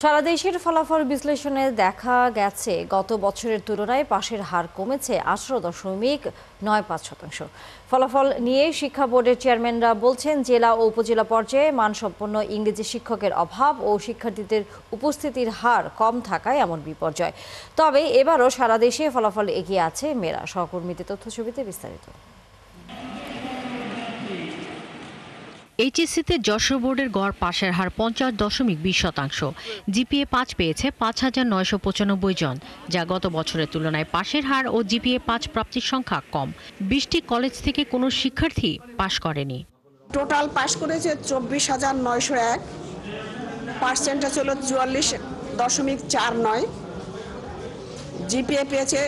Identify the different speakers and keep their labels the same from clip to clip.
Speaker 1: সারা দেশের ফলাফল বিশ্লেষণে দেখা গেছে গত বছরের তুলনায় পাশের হার কমেছে 18.95%। ফলাফল নিয়ে শিক্ষা বোর্ডের চেয়ারম্যানরা বলছেন, জেলা ও উপজেলা পর্যায়ে মানসম্পন্ন ইংরেজি শিক্ষকের অভাব ও শিক্ষার্থীদের উপস্থিতির হার কম থাকায় এমন বিপর্যয়। তবে এবারও সারা দেশে ফলাফল এগিয়ে আছে মেয়েরা। সহকর্মীদের তথ্যছবিতে বিস্তারিত।
Speaker 2: এইচএসসিতে যশোর বোর্ডের গড় পাশের হার 50.20%। জিপিএ 5 পেয়েছে 5,995 জন, যা গত বছরের তুলনায় পাশের হার ও জিপিএ 5 প্রাপ্তির সংখ্যা কম। 20টি কলেজ থেকে কোনো শিক্ষার্থী পাশ করেনি।
Speaker 3: টোটাল পাশ করেছে 24,901, পার্সেন্টেজ হলো 44.49, জিপিএ পেয়েছে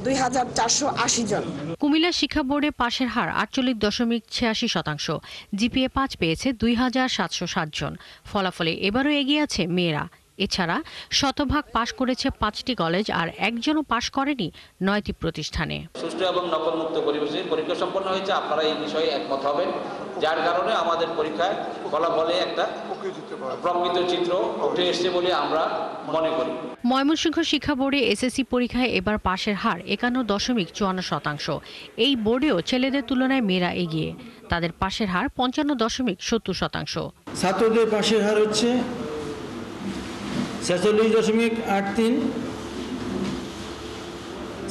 Speaker 3: 2,480 জন।
Speaker 2: কুমিল্লা শিক্ষা বোর্ডে পাশের হার 48.86%। জিপিএ 5 পেয়েছে 2,760 জন। ফলাফলে এবারও এগিয়ে আছে মেয়েরা। এছাড়া শতভাগ পাশ করেছে 5টি কলেজ, আর একজনও পাশ করেনি 9টি প্রতিষ্ঠানে।
Speaker 4: সুষ্ঠু এবং নকলমুক্ত পরিবেশে পরীক্ষা সম্পন্ন হয়েছে, আপনারা এই বিষয়ে একমত হবেন, যার কারণে আমাদের পরীক্ষায় ফলাফলে একটা প্রকৃত চিত্র উঠে এসেছে বলে আমরা মনে করি।
Speaker 2: ময়মনসিংহ শিক্ষা বোর্ডে এসএসসি পরীক্ষায় এবার পাশের হার 51.54%। এই বোর্ডেও ছেলেদের তুলনায় মেয়েরা এগিয়ে। তাদের পাশের হার 55.70%।
Speaker 5: ছাত্রদের পাশের হার হচ্ছে 46.83,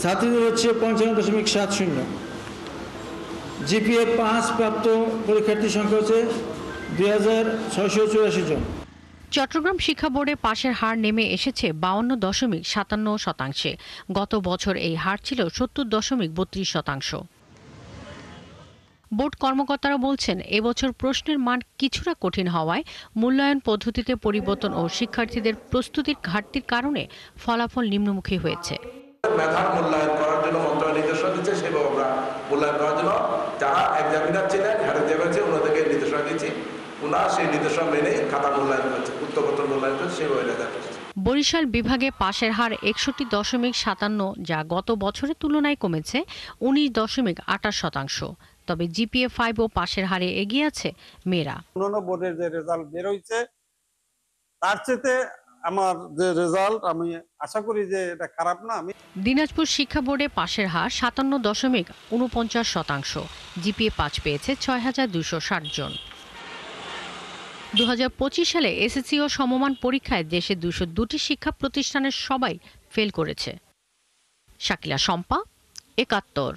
Speaker 5: ছাত্রীদের হচ্ছে 55.70। জিপিএ 5 প্রাপ্ত পরীক্ষার্থীর সংখ্যা হচ্ছে 2,684 জন।
Speaker 2: চট্টগ্রাম শিক্ষা বোর্ডে পাশের হার নেমে এসেছে 52.57%। গত বছর এই হার ছিল 70.32%। বোর্ড কর্মকর্তারা বলছেন, এবছর প্রশ্নের মান কিছুটা কঠিন হওয়ায় মূল্যায়ন পদ্ধতিতে পরিবর্তন ও শিক্ষার্থীদের প্রস্তুতির ঘাটতির কারণে ফলাফল নিম্নমুখী হয়েছে।
Speaker 6: মেধার মূল্যায়ন করার জন্য মন্ত্রণালয় নির্দেশনা দিচ্ছে, সেভাবে আমরা মূল্যায়ন করার জন্য যারা এক্সামিনার ছিলেন, যারা দেবেছে, ওনাদেরকে নির্দেশনা দিচ্ছি, ওনারা সেই নির্দেশনা মেনে খাতা মূল্যায়ন করছে, উত্তরপত্র মূল্যায়ন করছে, সেভাবে রেজাল্ট হচ্ছে।
Speaker 2: বরিশাল বিভাগে পাশের হার 61.57, যা গত বছরের তুলনায় কমেছে 19.28%। তবে জিপিএ 5 ও পাশের হারে এগিয়ে আছে মেয়েরা।
Speaker 7: অন্যান্য বোর্ডের যে রেজাল্ট বের হয়েছে তার চেয়ে আমার যে রেজাল্ট, আমি আশা করি যে এটা খারাপ না।
Speaker 2: দিনাজপুর শিক্ষা বোর্ডে পাশের হার 57.49%। জিপিএ 5 পেয়েছে 6,260 জন। 2025 সালে এসএসসি ও সমমান পরীক্ষায় দেশে 202টি শিক্ষা প্রতিষ্ঠানের সবাই ফেল করেছে। শাকিলা শম্পা, 71।